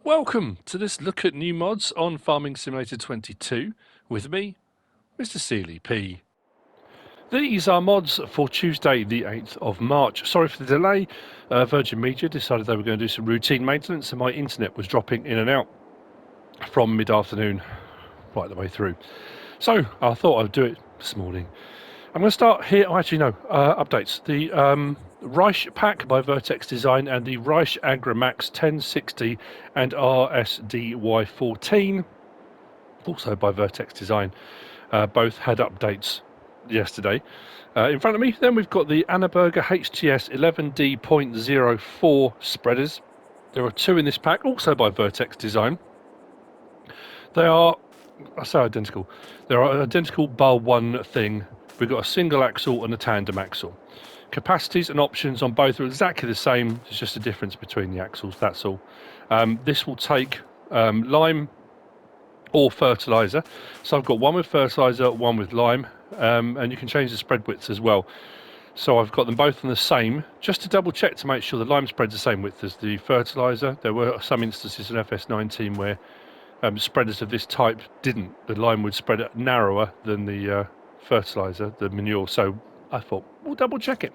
Welcome to this look at new mods on Farming Simulator 22 with me, MrSealyp. These are mods for Tuesday the 8th of March. Sorry for the delay. Virgin Media decided they were going to do some routine maintenance and my internet was dropping in and out from mid-afternoon right the way through. So I thought I'd do it this morning. I'm going to start here. Oh, actually, no. Updates. The Reich pack by VertexDezign and the Reich Agramax 1060 and RSDY14, also by VertexDezign, both had updates yesterday. In front of me, then we've got the Annaberger Hts 11D.04 spreaders. There are two in this pack, also by VertexDezign. They are, I say identical. They are identical bar one thing. We've got a single axle and a tandem axle. Capacities and options on both are exactly the same. There's just a difference between the axles, that's all. This will take lime or fertiliser. So I've got one with fertiliser, one with lime, and you can change the spread widths as well. So I've got them both on the same, just to double check to make sure the lime spread's the same width as the fertiliser. There were some instances in FS19 where spreaders of this type didn't. The lime would spread it narrower than the fertiliser, the manure, so I thought we'll double check it.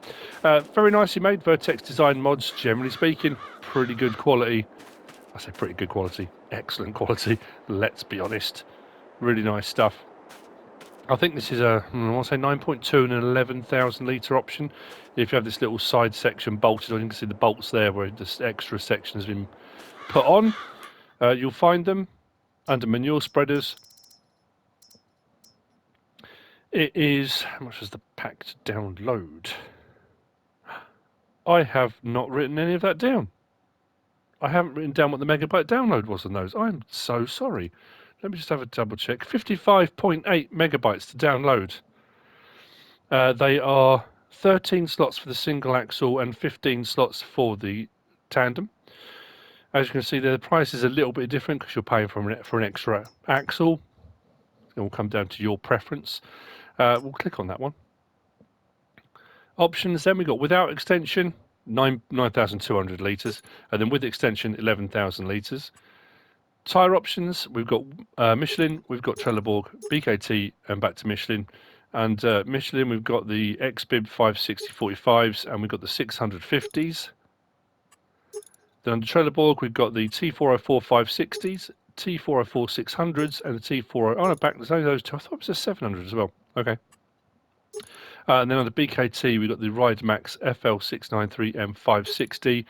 Very nicely made. VertexDezign mods, generally speaking, pretty good quality. I say pretty good quality, excellent quality, let's be honest. Really nice stuff. I think this is a, I want to say 9.2 and an 11,000 litre option. If you have this little side section bolted on, you can see the bolts there where this extra section has been put on. You'll find them under manure spreaders. It is, how much is the pack to download? I have not written any of that down. I haven't written down what the megabyte download was on those. I'm so sorry. Let me just have a double check. 55.8 megabytes to download. They are 13 slots for the single axle and 15 slots for the tandem. As you can see, the price is a little bit different because you're paying for an extra axle. It will come down to your preference. We'll click on that one. Options, then we've got without extension, 9,200 litres, and then with extension, 11,000 litres. Tyre options, we've got Michelin, we've got Trelleborg, BKT, and back to Michelin. And Michelin, we've got the XBib 560/45s, and we've got the 650s. Then under Trelleborg, we've got the T404 560s, T404 600s, and the T4. Oh no, back there's only those two. I thought it was a 700 as well. Okay. And then on the BKT, we've got the Ridemax FL693 M560,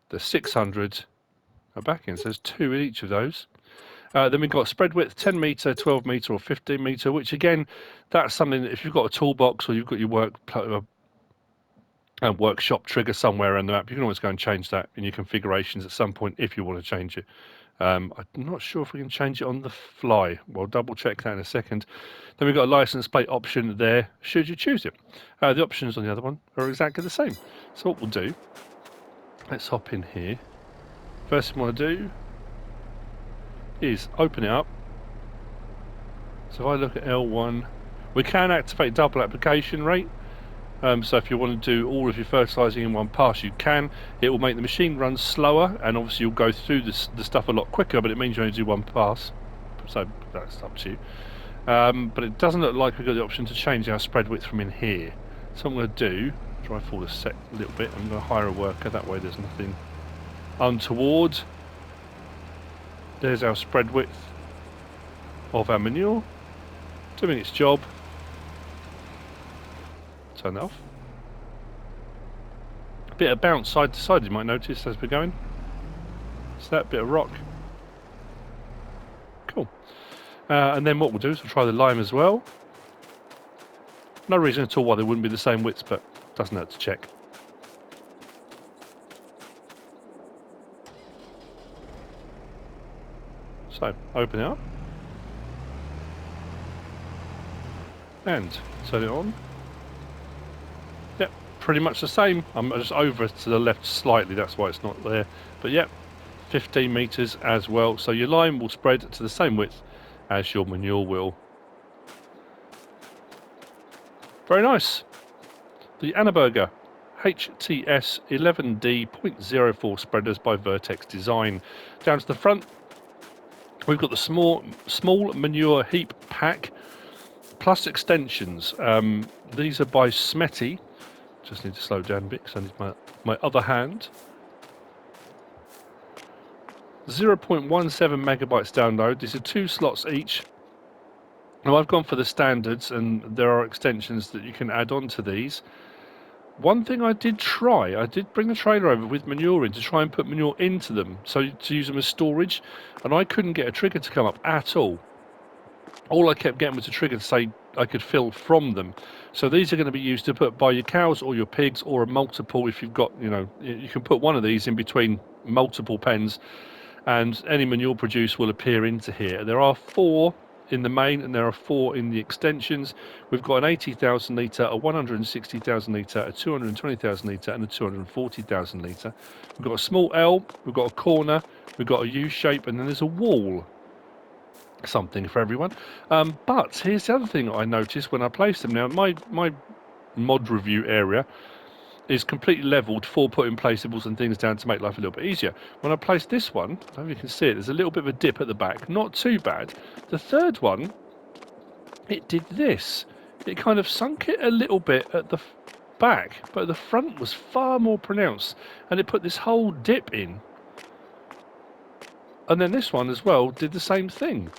the 600 are back in, so there's two in each of those. Then we've got spread width 10 metre, 12 metre, or 15 metre, which again, that's something that if you've got a toolbox or you've got your workshop trigger somewhere around the map, you can always go and change that in your configurations at some point if you want to change it. I'm not sure if we can change it on the fly. We'll double check that in a second. Then we've got a license plate option there, should you choose it. The options on the other one are exactly the same. So what we'll do, let's hop in here. First thing I want to do is open it up. So if I look at L1, we can activate double application rate. So if you want to do all of your fertilising in one pass, you can. It will make the machine run slower, and obviously you'll go through the stuff a lot quicker, but it means you only do one pass. So that's up to you. But it doesn't look like we've got the option to change our spread width from in here. So what I'm going to do, try forward a little bit, I'm going to hire a worker, that way there's nothing untoward. There's our spread width of our manure, doing its job. Turn that off. A bit of bounce side to side you might notice as we're going. So that bit of rock. Cool. And then what we'll do is we'll try the lime as well. No reason at all why they wouldn't be the same widths, but doesn't hurt to check. So open it up. And turn it on. Yep, pretty much the same. I'm just over to the left slightly, that's why it's not there. But yep, 15 metres as well. So your lime will spread to the same width as your manure will. Very nice. The Annaburger HTS 11D.04 spreaders by VertexDezign. Down to the front, we've got the small manure heap pack plus extensions. These are by Smety. Just need to slow down a bit because I need my other hand. 0.17 megabytes download. These are 2 slots each. Now I've gone for the standards, and there are extensions that you can add on to these. One thing I did bring the trailer over with manure in to try and put manure into them, so to use them as storage, and I couldn't get a trigger to come up at all. All I kept getting was a trigger to say I could fill from them. So these are going to be used to put by your cows or your pigs, or a multiple if you've got, you can put one of these in between multiple pens, and any manure produced will appear into here. There are 4 in the main, and there are 4 in the extensions. We've got an 80,000 litre, a 160,000 litre, a 220,000 litre, and a 240,000 litre. We've got a small L, we've got a corner, we've got a U shape, and then there's a wall. Something for everyone. But here's the other thing I noticed when I placed them. Now, my mod review area is completely levelled for putting placeables and things down to make life a little bit easier. When I placed this one, I don't know if you can see it, there's a little bit of a dip at the back. Not too bad. The third one, it did this. It kind of sunk it a little bit at the back, but the front was far more pronounced, and it put this whole dip in. And then this one as well did the same thing.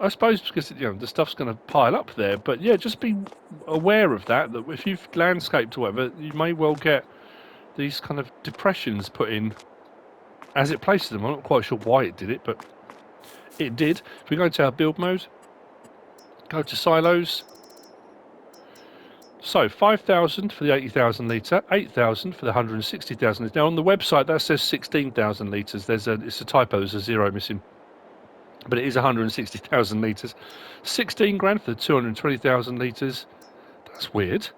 I suppose because the stuff's going to pile up there, but yeah, just be aware of that if you've landscaped or whatever, you may well get these kind of depressions put in as it places them. I'm not quite sure why it did it, but it did. If we go into our build mode, go to silos. So 5,000 for the 80,000 litre, 8,000 for the 160,000 litre. Now on the website that says 16,000 litres. It's a typo. There's a 0 missing. But it is 160,000 litres. 16 grand for the 220,000 litres. That's weird.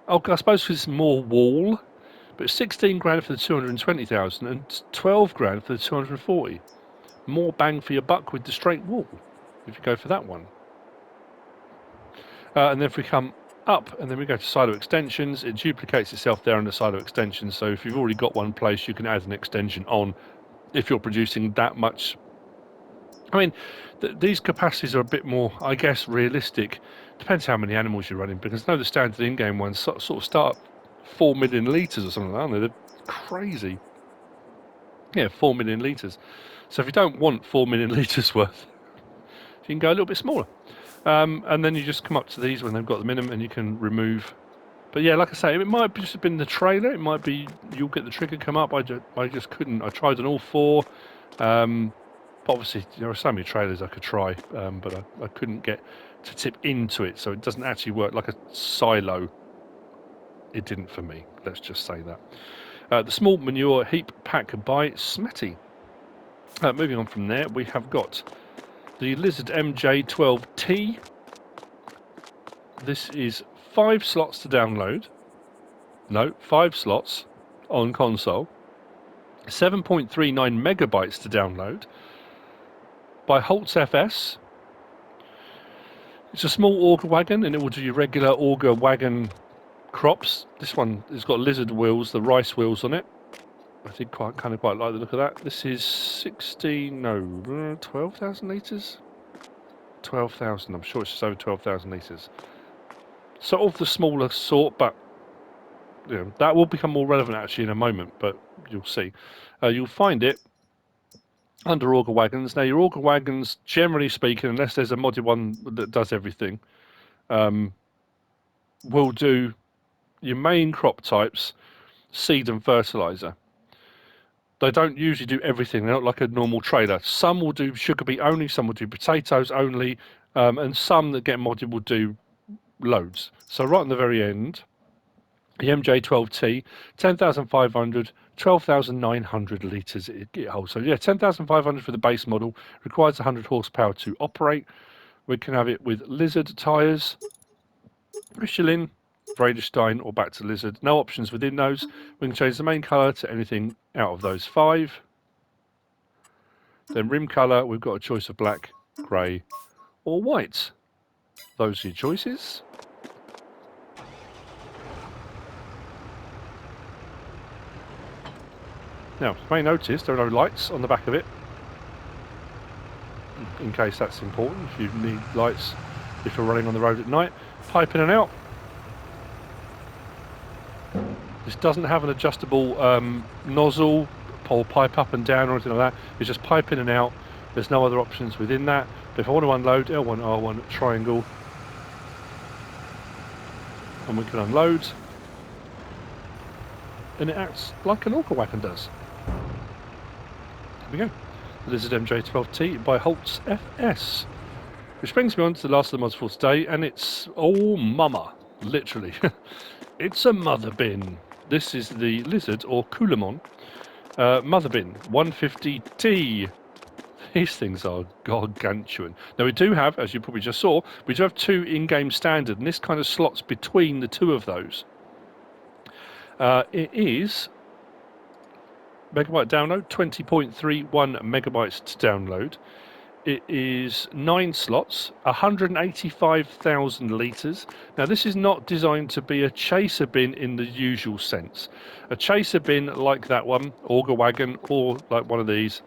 Oh, I suppose because it's more wall. But 16 grand for the 220,000 and 12 grand for the 240. More bang for your buck with the straight wall, if you go for that one. And then if we come up and then we go to silo extensions, it duplicates itself there under silo extensions. So if you've already got one place, you can add an extension on if you're producing that much. I mean, these capacities are a bit more, I guess, realistic. Depends how many animals you're running, because I know the standard in-game ones sort of start 4 million litres or something like that, aren't they? They're crazy. Yeah, 4 million litres. So if you don't want 4 million litres worth, you can go a little bit smaller. And then you just come up to these when they've got the minimum, and you can remove. But yeah, like I say, it might just have been the trailer. It might be you'll get the trigger come up. I just couldn't. I tried on all 4. But obviously, there are so many trailers I could try, but I couldn't get to tip into it, so it doesn't actually work like a silo. It didn't for me, let's just say that. The small manure heap pack by Smety. Moving on from there, we have got the Lizard Mj12t. This is 5 slots to download. No, 5 slots on console. 7.39 megabytes to download. By Holzs FS. It's a small auger wagon, and it will do your regular auger wagon crops. This one has got lizard wheels, the rice wheels on it. I think quite like the look of that. This is 12,000 litres? 12,000, I'm sure it's just over 12,000 litres. So of the smaller sort, but that will become more relevant actually in a moment, but you'll see. You'll find it under Auger Wagons. Now, your Auger Wagons, generally speaking, unless there's a modded one that does everything, will do your main crop types, seed and fertilizer. They don't usually do everything. They're not like a normal trailer. Some will do sugar beet only, some will do potatoes only, and some that get modded will do loads. So right on the very end, the MJ12T, 10,500, 12,900 litres it holds. So yeah, 10,500 for the base model, requires 100 horsepower to operate. We can have it with Lizard tyres, Michelin, Vredestein, or back to Lizard. No options within those. We can change the main colour to anything out of those 5. Then rim colour, we've got a choice of black, grey, or white. Those are your choices. Now, you may notice there are no lights on the back of it, in case that's important, if you need lights if you're running on the road at night. Pipe in and out. This doesn't have an adjustable nozzle or pipe up and down or anything like that. It's just pipe in and out. There's no other options within that. But if I want to unload, L1, R1, triangle, and we can unload, and it acts like an Auger Wagon does. There we go. The Lizard Mj12t by Holzs FS. Which brings me on to the last of the mods for today, and it's, oh mama, literally. It's a mother bin. This is the Lizard, or Coolamon, mother bin, 150T. These things are gargantuan. Now we do have, as you probably just saw, we do have two in-game standard, and this kind of slots between the two of those. It is megabyte download, 20.31 megabytes to download. It is 9 slots, 185,000 litres. Now this is not designed to be a chaser bin in the usual sense. A chaser bin like that one, Auger Wagon, or like one of these,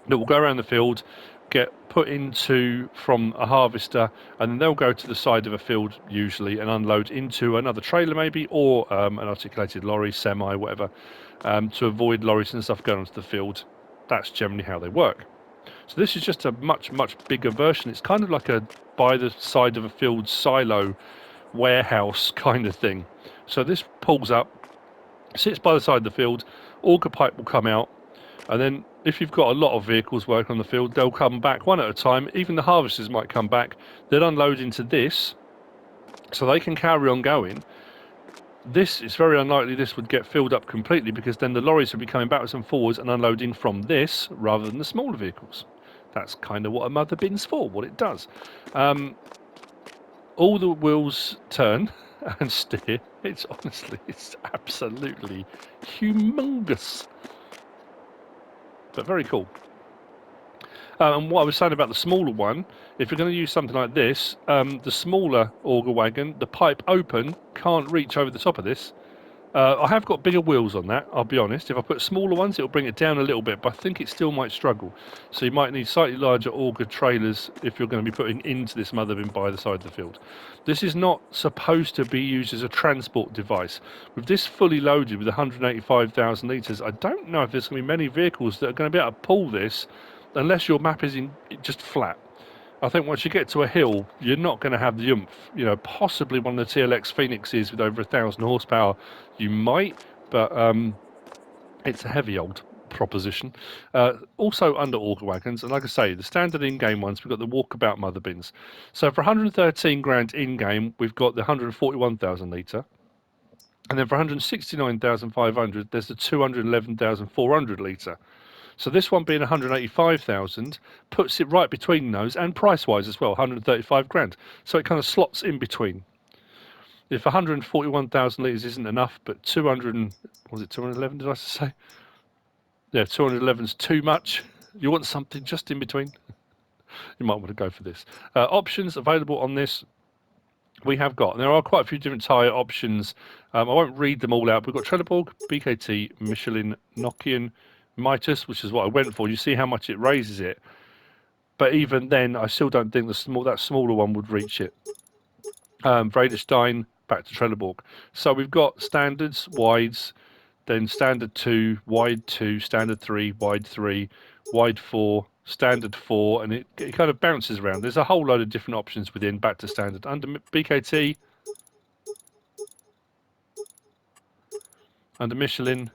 that will go around the field, get put into from a harvester, and then they'll go to the side of a field usually and unload into another trailer maybe, or an articulated lorry, semi, whatever, to avoid lorries and stuff going onto the field. That's generally how they work. So this is just a much, much bigger version. It's kind of like a by the side of a field silo warehouse kind of thing. So this pulls up, sits by the side of the field, auger pipe will come out, and then if you've got a lot of vehicles working on the field, they'll come back one at a time. Even the harvesters might come back. They'll unload into this, so they can carry on going. This is very unlikely this would get filled up completely, because then the lorries would be coming backwards and forwards and unloading from this rather than the smaller vehicles. That's kind of what a mother bin's for, what it does. All the wheels turn and steer. It's honestly, it's absolutely humongous. But very cool. And what I was saying about the smaller one, if you're going to use something like this, the smaller Auger Wagon, the pipe open can't reach over the top of this. I have got bigger wheels on that, I'll be honest. If I put smaller ones, it'll bring it down a little bit, but I think it still might struggle. So you might need slightly larger auger trailers if you're going to be putting into this mother bin by the side of the field. This is not supposed to be used as a transport device. With this fully loaded with 185,000 litres, I don't know if there's going to be many vehicles that are going to be able to pull this unless your map is in just flat. I think once you get to a hill, you're not going to have the oomph. You know, possibly one of the TLX Phoenixes with over 1,000 horsepower, you might, but it's a heavy old proposition. Also under Auger Wagons, and like I say, the standard in-game ones, we've got the walkabout mother bins. So for 113 grand in-game, we've got the 141,000 litre. And then for 169,500, there's the 211,400 litre. So this one being 185,000 puts it right between those, and price-wise as well, 135 grand. So it kind of slots in between. If 141,000 litres isn't enough, but 211 did I say? Yeah, 211's too much. You want something just in between? You might want to go for this. Options available on this. We have got, there are quite a few different tyre options. I won't read them all out. We've got Trelleborg, BKT, Michelin, Nokian, Mitas, which is what I went for. You see how much it raises it, but even then, I still don't think that smaller one would reach it. VertexDezign, back to Trelleborg. So we've got standards, wides, then standard 2, wide 2, standard 3, wide 3, wide 4, standard 4, and it kind of bounces around. There's a whole load of different options within back to standard. Under BKT, under Michelin,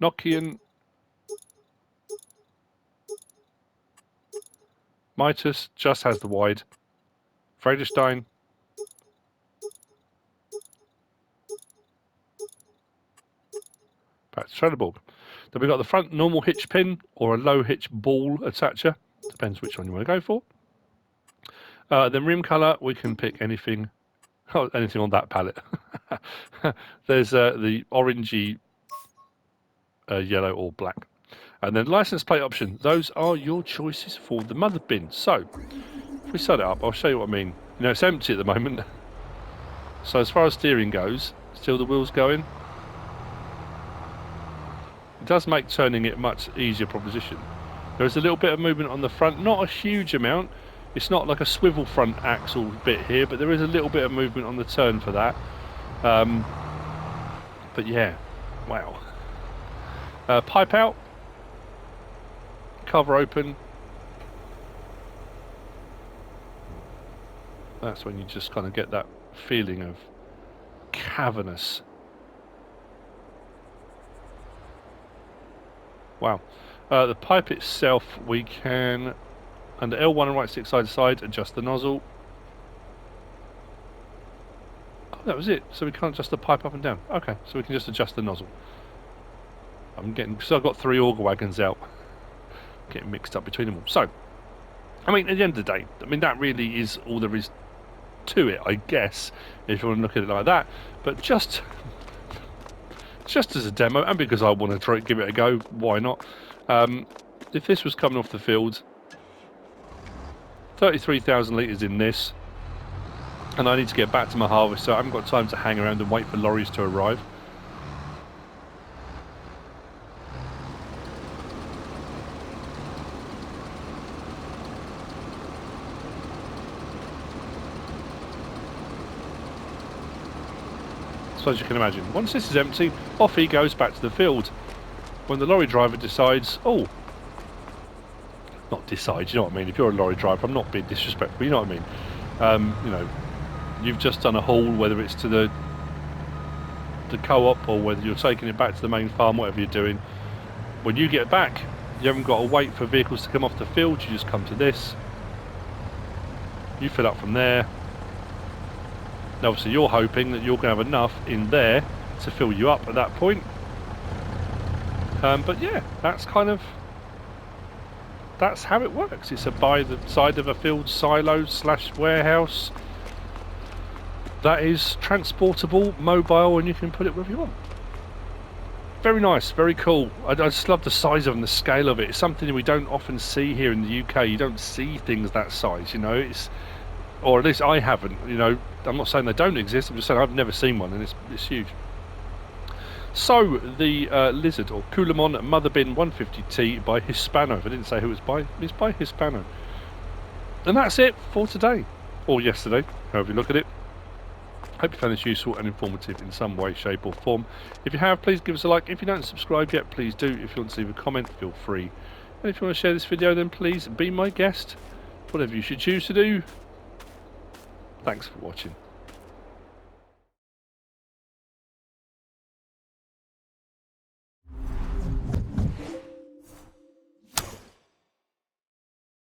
Nokian, Mitas just has the wide, VertexDezign, back to Trelleborg. Then we've got the front normal hitch pin or a low hitch ball attacher, depends which one you want to go for. Then rim colour, we can pick anything, anything on that palette. There's the orangey, yellow or black. And then license plate option, those are your choices for the mother bin. So, if we set it up, I'll show you what I mean. You know, it's empty at the moment. So as far as steering goes, still the wheels going. It does make turning it a much easier proposition. There is a little bit of movement on the front, not a huge amount. It's not like a swivel front axle bit here, but there is a little bit of movement on the turn for that. But yeah, wow. Pipe out, cover open. That's when you just kind of get that feeling of cavernous. Wow. The pipe itself, we can, under L1 and right stick side to side, adjust the nozzle. Oh, that was it. So we can't adjust the pipe up and down. Okay, so we can just adjust the nozzle. I'm getting, so I've got 3 Auger Wagons out. Getting mixed up between them all. So, I mean, at the end of the day, I mean, that really is all there is to it, I guess, if you want to look at it like that. But just as a demo, and because I want to try give it a go, why not? If this was coming off the field, 33,000 litres in this, and I need to get back to my harvest, so I haven't got time to hang around and wait for lorries to arrive. So as you can imagine, once this is empty, off he goes back to the field. When the lorry driver decides, oh, not decides, you know what I mean, if you're a lorry driver, I'm not being disrespectful, you know what I mean, you know, you've just done a haul, whether it's to the co-op or whether you're taking it back to the main farm, whatever you're doing. When you get back, you haven't got to wait for vehicles to come off the field, you just come to this, you fill up from there. Now obviously you're hoping that you're going to have enough in there to fill you up at that point. But yeah, that's how it works. It's by the side of a field silo / warehouse that is transportable, mobile, and you can put it wherever you want. Very nice, very cool. I just love the size of it and the scale of it. It's something that we don't often see here in the UK. You don't see things that size, you know. It's, or at least I haven't, you know. I'm not saying they don't exist, I'm just saying I've never seen one, and it's huge. So, the Lizard, or Coulomon Mother-Bin 150T by Hispano. If I didn't say who it's by Hispano. And that's it for today, or yesterday, however you look at it. Hope you found this useful and informative in some way, shape or form. If you have, please give us a like. If you don't subscribe yet, please do. If you want to leave a comment, feel free. And if you want to share this video, then please be my guest. Whatever you should choose to do. Thanks for watching.